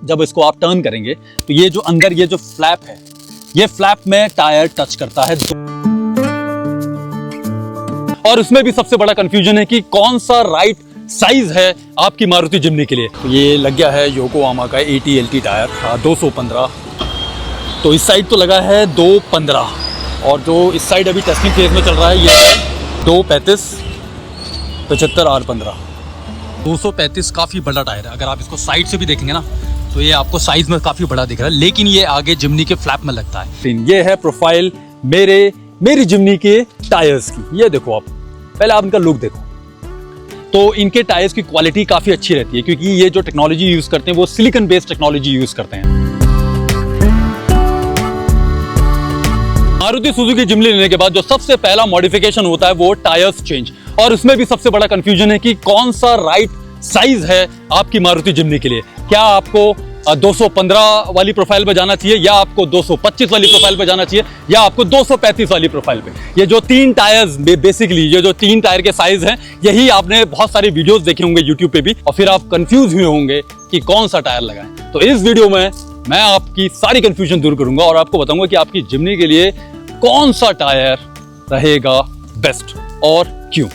जब इसको आप टर्न करेंगे तो ये जो अंदर ये जो फ्लैप है, ये फ्लैप में टायर टच करता है। और उसमें भी सबसे बड़ा कंफ्यूजन है कि कौन सा राइट साइज है आपकी मारुति जिम्नी के लिए। तो ये लग गया है योकोहामा का AT-LT टायर 215। तो इस साइड तो लगा है 215 और जो इस साइड अभी टेस्टिंग फेज में चल रहा है ये है 235 75 R15। 235 काफ़ी बड़ा टायर है। अगर आप इसको साइड से भी देखेंगे ना तो ये आपको साइज में काफ़ी बड़ा दिख रहा है, लेकिन ये आगे जिम्नी के फ्लैप में लगता है। ये है प्रोफाइल मेरी जिम्नी के टायर्स की। ये देखो आप, पहले आप इनका लुक देखो। तो इनके टायर्स की क्वालिटी काफ़ी अच्छी रहती है क्योंकि ये जो टेक्नोलॉजी यूज़ करते हैं वो सिलिकॉन बेस्ड टेक्नोलॉजी यूज़ करते हैं। मारुति सुजुकी जिम्नी लेने के बाद जो सबसे पहला मॉडिफिकेशन होता है वो टायर्स चेंज। और उसमें भी सबसे बड़ा कंफ्यूजन है कि कौन सा राइट साइज है आपकी मारुति जिम्नी के लिए। क्या आपको 215 वाली प्रोफाइल पे जाना चाहिए, या आपको 225 वाली प्रोफाइल पे जाना चाहिए, या आपको 235 वाली प्रोफाइल पे। ये जो तीन टायर्स बेसिकली ये जो तीन टायर के साइज हैं, यही आपने बहुत सारे वीडियोस देखे होंगे यूट्यूब पे भी, और फिर आप कंफ्यूज हुए होंगे कि कौन सा टायर लगाएं। तो इस वीडियो में मैं आपकी सारी कंफ्यूजन दूर करूंगा और आपको बताऊंगा कि आपकी जिम्नी के लिए कौन सा टायर रहेगा बेस्ट और क्यों।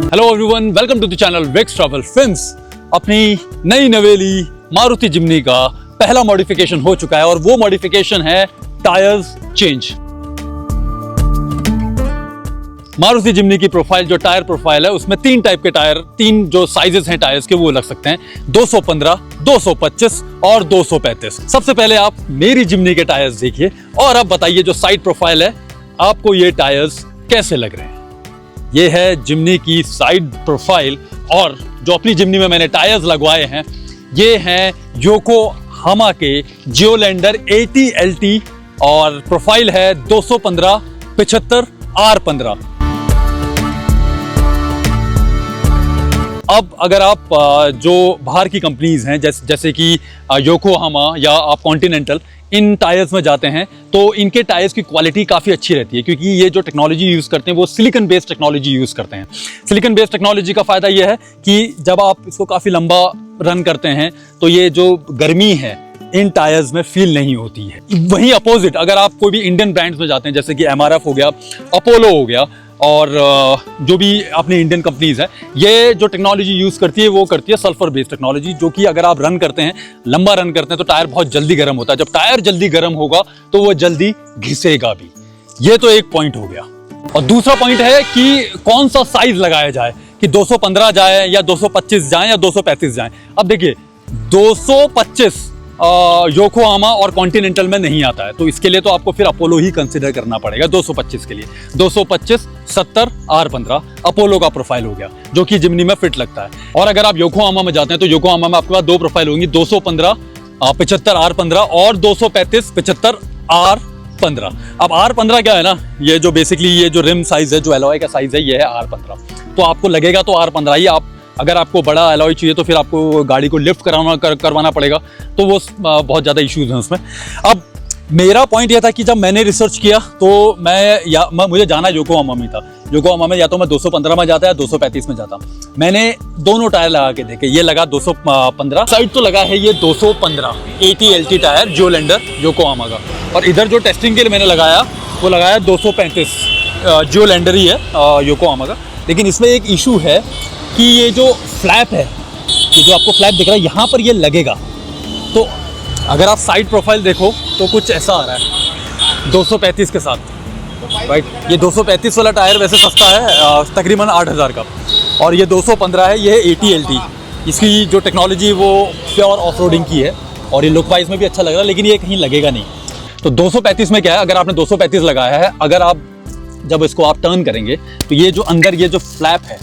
Hello everyone, welcome to the channel Vicks travel films. अपनी नई नवेली मारुति जिम्नी का पहला मॉडिफिकेशन हो चुका है और वो मॉडिफिकेशन है टायर्स चेंज। मारुति जिम्नी की प्रोफाइल जो टायर प्रोफाइल है उसमें तीन टाइप के टायर, तीन जो साइजेस हैं टायर्स के वो लग सकते हैं, 215, 225 और 235। सबसे पहले आप मेरी जिम्नी के टायर्स देखिए और अब बताइए जो साइड प्रोफाइल है आपको ये टायर्स कैसे लग रहे हैं। ये है जिम्नी की साइड प्रोफाइल और जो अपनी जिम्नी में मैंने टायर्स लगवाए हैं ये हैं योकोहामा के जियोलैंडर AT-LT और प्रोफाइल है 215 75 R15। अब अगर आप जो बाहर की कंपनीज हैं जैसे कि योकोहामा या आप कॉन्टिनेंटल, इन टायर्स में जाते हैं तो इनके टायर्स की क्वालिटी काफ़ी अच्छी रहती है क्योंकि ये जो टेक्नोलॉजी यूज़ करते हैं वो सिलिकॉन बेस्ड टेक्नोलॉजी यूज़ करते हैं। सिलिकॉन बेस्ड टेक्नोलॉजी का फ़ायदा ये है कि जब आप इसको काफ़ी लंबा रन करते हैं तो ये जो गर्मी है इन टायर्स में फील नहीं होती है। वहीं अपोजिट अगर आप कोई भी इंडियन ब्रांड्स में जाते हैं जैसे कि MRF हो गया, अपोलो हो गया और जो भी अपनी इंडियन कंपनीज है, ये जो टेक्नोलॉजी यूज़ करती है वो करती है सल्फर बेस्ड टेक्नोलॉजी, जो कि अगर आप रन करते हैं, लंबा रन करते हैं तो टायर बहुत जल्दी गर्म होता है। जब टायर जल्दी गर्म होगा तो वो जल्दी घिसेगा भी। ये तो एक पॉइंट हो गया। और दूसरा पॉइंट है कि कौन सा साइज लगाया जाए, कि 215 जाए या 225 जाए या 235 जाए। अब देखिए 225 योकोहामा और कॉन्टिनेंटल में नहीं आता है तो इसके लिए तो आपको फिर अपोलो ही कंसिडर करना पड़ेगा 225 के लिए। 225 70 R15 अपोलो का प्रोफाइल हो गया जो कि जिम्नी में फिट लगता है। और अगर आप योकोहामा में जाते हैं तो योकोहामा में आपके पास दो प्रोफाइल होंगी, 215 75 R15 और 235 75 R15। अब R15 क्या है ना, ये जो बेसिकली ये जो रिम साइज है, जो एलॉय का साइज है, ये है R15। तो आपको लगेगा तो R15 ही। आप अगर आपको बड़ा एलॉय चाहिए तो फिर आपको गाड़ी को लिफ्ट करवाना पड़ेगा, तो वो बहुत ज़्यादा इश्यूज हैं उसमें। अब मेरा पॉइंट यह था कि जब मैंने रिसर्च किया तो मुझे जाना योकोहामा में था। योकोहामा में या तो मैं 215 में जाता या 235 में जाता। मैंने दोनों टायर लगा के देखे, ये लगा 215, साइड तो लगा है ये 215 AT-LT टायर जियोलैंडर योकोहामा का, और इधर जो टेस्टिंग के लिए मैंने लगाया वो लगाया 235 जियोलैंडर ही है योकोहामा का। लेकिन इसमें एक इशू है कि ये जो फ्लैप है, ये जो आपको फ्लैप दिख रहा है यहाँ पर ये लगेगा। तो अगर आप साइड प्रोफाइल देखो तो कुछ ऐसा आ रहा है 235 के साथ, राइट। ये 235 वाला टायर वैसे सस्ता है तकरीबन 8000 का, और ये 215 है, ये है AT-LT। इसकी जो टेक्नोलॉजी वो प्योर ऑफ रोडिंग की है और ये लुक वाइज में भी अच्छा लग रहा है, लेकिन ये कहीं लगेगा नहीं। तो 235 में क्या है, अगर आपने 235 लगाया है, अगर आप जब इसको आप टर्न करेंगे तो ये जो अंदर ये जो फ्लैप है,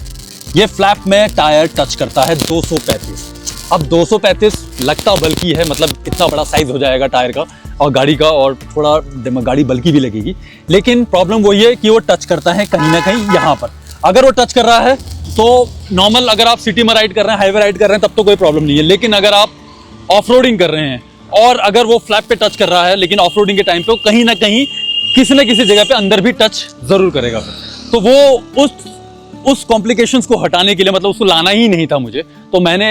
ये फ्लैप में टायर टच करता है 235। अब 235 लगता बल्कि है, मतलब इतना बड़ा साइज हो जाएगा टायर का और गाड़ी का, और थोड़ा गाड़ी बल्कि भी लगेगी। लेकिन प्रॉब्लम वही है कि वो टच करता है कहीं ना कहीं यहाँ पर। अगर वो टच कर रहा है तो नॉर्मल, अगर आप सिटी में राइड कर रहे हैं, हाईवे राइड कर रहे हैं, तब तो कोई प्रॉब्लम नहीं है। लेकिन अगर आप ऑफ रोडिंग कर रहे हैं और अगर वो फ्लैप पे टच कर रहा है, लेकिन ऑफ रोडिंग के टाइम पे कहीं ना कहीं किसी न किसी जगह पे अंदर भी टच जरूर करेगा। तो वो उस कॉम्प्लिकेशंस को हटाने के लिए, मतलब उसको लाना ही नहीं था मुझे, तो मैंने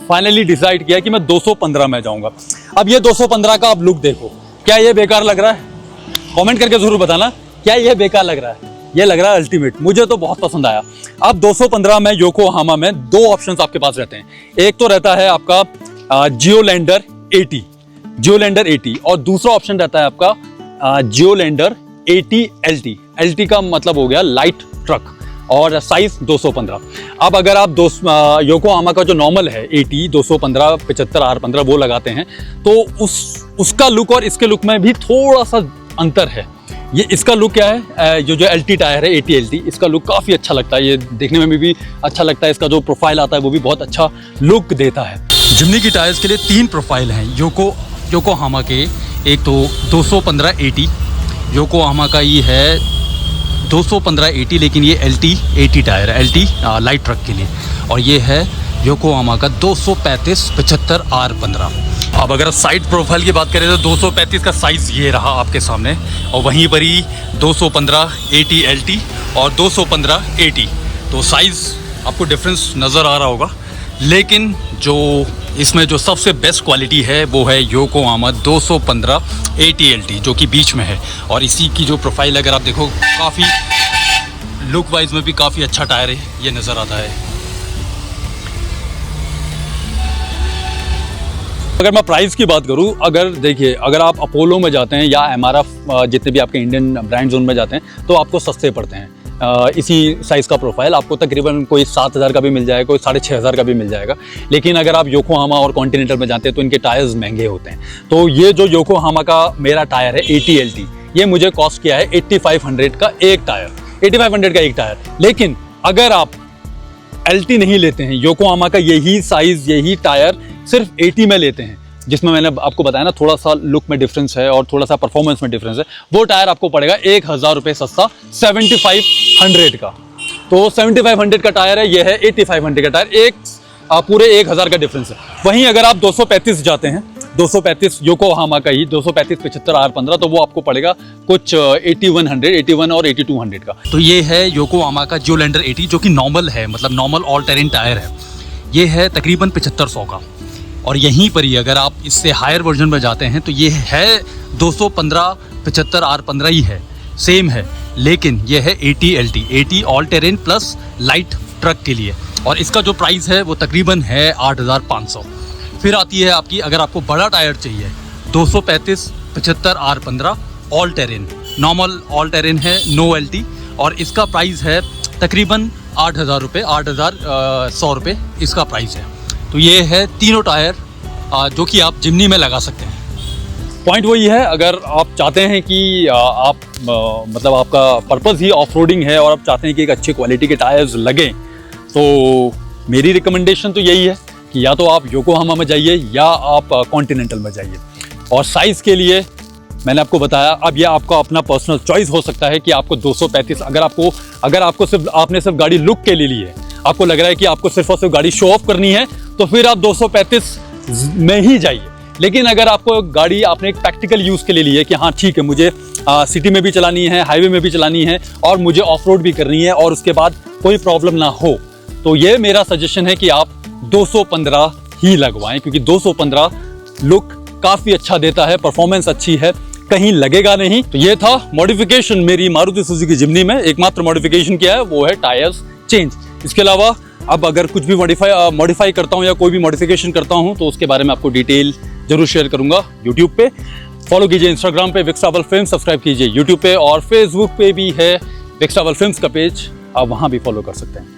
फाइनली डिसाइड किया कि मैं 215 में जाऊंगा। अब ये 215 का आप लुक देखो, क्या ये बेकार लग रहा है? कमेंट करके जरूर बताना, क्या ये बेकार लग रहा है? ये लग रहा है अल्टीमेट, मुझे तो बहुत पसंद आया। अब 215 में योकोहामा में दो ऑप्शंस आपके पास रहते हैं। एक तो रहता है आपका जियोलैंडर 80, जियोलैंडर 80, और दूसरा ऑप्शन रहता है आपका जियोलैंडर 80 LT। LT का मतलब हो गया लाइट ट्रक, और साइज 215। अब अगर आप योकोहामा का जो नॉर्मल है 80, 215, 75, R15 वो लगाते हैं तो उसका लुक और इसके लुक में भी थोड़ा सा अंतर है। ये इसका लुक क्या है, जो LT टायर है 80 LT, इसका लुक काफ़ी अच्छा लगता है, ये देखने में भी अच्छा लगता है। इसका जो प्रोफाइल आता है वो भी बहुत अच्छा लुक देता है। जिम्नी की टायर्स के लिए 3 प्रोफाइल हैं योकोहामा के। एक तो 215 80, योकोहामा का ये है 215 80, लेकिन ये LT 80 टायर है, LT लाइट ट्रक के लिए। और ये है योकोहामा का 235 75 R15। अब अगर साइड प्रोफाइल की बात करें तो 235 का साइज़ ये रहा आपके सामने, और वहीं पर ही 215 80 LT और 215 80। तो साइज़ आपको डिफरेंस नज़र आ रहा होगा, लेकिन जो इसमें जो सबसे बेस्ट क्वालिटी है वो है योकोहामा 215 80 LT, जो कि बीच में है। और इसी की जो प्रोफाइल अगर आप देखो, काफ़ी लुक वाइज में भी काफ़ी अच्छा टायर है, ये नज़र आता है। अगर मैं प्राइस की बात करूं, अगर देखिए, अगर आप अपोलो में जाते हैं या MRF, जितने भी आपके इंडियन ब्रांड जोन में जाते हैं, तो आपको सस्ते पड़ते हैं। इसी साइज़ का प्रोफाइल आपको तकरीबन कोई 7000 का भी मिल जाएगा, कोई 6500 का भी मिल जाएगा। लेकिन अगर आप योकोहामा और कॉन्टिनेंटल में जाते हैं तो इनके टायर्स महंगे होते हैं। तो ये जो योकोहामा का मेरा टायर है 80 LT, ये मुझे कॉस्ट किया है 8500 का एक टायर, 8500 का एक टायर। लेकिन अगर आप LT नहीं लेते हैं, योकोहामा का यही साइज़ यही टायर सिर्फ 80 में लेते हैं, जिसमें मैंने आपको बताया ना थोड़ा सा लुक में डिफरेंस है और थोड़ा सा परफॉर्मेंस में डिफरेंस है, वो टायर आपको पड़ेगा 1000 रुपये सस्ता 7500 का। तो 7500 का टायर है, ये है 8500 का टायर, एक पूरे 1000 का डिफरेंस है। वहीं अगर आप 235 जाते हैं, 235 योकोहामा का ही 235 75 R15, तो वो आपको पड़ेगा कुछ 81 और 8200 का। तो ये है योकोहामा का जियोलैंडर 80, जो कि नॉर्मल है, मतलब नॉर्मल ऑल टेरेन टायर है। ये है तकरीबन 7500 का। और यहीं पर ही अगर आप इससे हायर वर्जन में जाते हैं तो ये है 215 75 R15 ही है, सेम है, लेकिन ये है 80 LT, 80 all terrain plus light truck के लिए। और इसका जो प्राइस है वो तकरीबन है 8500। फिर आती है आपकी, अगर आपको बड़ा टायर चाहिए, 235 75 R15 all terrain, normal all terrain है, नो LT, और इसका प्राइस है तकरीबन 8000 रुपये, 8100 रुपये इसका प्राइस है। तो ये है तीनों टायर जो कि आप जिम्नी में लगा सकते हैं। पॉइंट वही है, अगर आप चाहते हैं कि आप मतलब आपका पर्पज़ ही ऑफ रोडिंग है और आप चाहते हैं कि एक अच्छी क्वालिटी के टायर्स लगें, तो मेरी रिकमेंडेशन तो यही है कि या तो आप योकोहामा में जाइए या आप कॉन्टिनेंटल में जाइए। और साइज़ के लिए मैंने आपको बताया, अब यह आपका अपना पर्सनल चॉइस हो सकता है कि आपको 235, अगर आपको सिर्फ आपने सिर्फ गाड़ी लुक के लिए ली है, आपको लग रहा है कि आपको सिर्फ और सिर्फ गाड़ी शो ऑफ करनी है, तो फिर आप 235 में ही जाइए। लेकिन अगर आपको गाड़ी आपने एक प्रैक्टिकल यूज़ के लिए ली है कि हाँ ठीक है, मुझे सिटी में भी चलानी है, हाईवे में भी चलानी है, और मुझे ऑफ रोड भी करनी है, और उसके बाद कोई प्रॉब्लम ना हो, तो ये मेरा सजेशन है कि आप 215 ही लगवाएं, क्योंकि 215 लुक काफ़ी अच्छा देता है, परफॉर्मेंस अच्छी है, कहीं लगेगा नहीं। तो ये था मॉडिफिकेशन मेरी मारुति सुजुकी जिम्नी में। एकमात्र मॉडिफिकेशन किया है वो है टायर्स चेंज। इसके अलावा अब अगर कुछ भी मॉडिफाई करता हूँ या कोई भी मॉडिफिकेशन करता हूँ तो उसके बारे में आपको डिटेल जरूर शेयर करूंगा। यूट्यूब पे फॉलो कीजिए, इंस्टाग्राम पे विक्स ट्रैवल फिल्म सब्सक्राइब कीजिए, यूट्यूब पे और फेसबुक पे भी है विक्स ट्रैवल फिल्म्स का पेज, आप वहाँ भी फॉलो कर सकते हैं।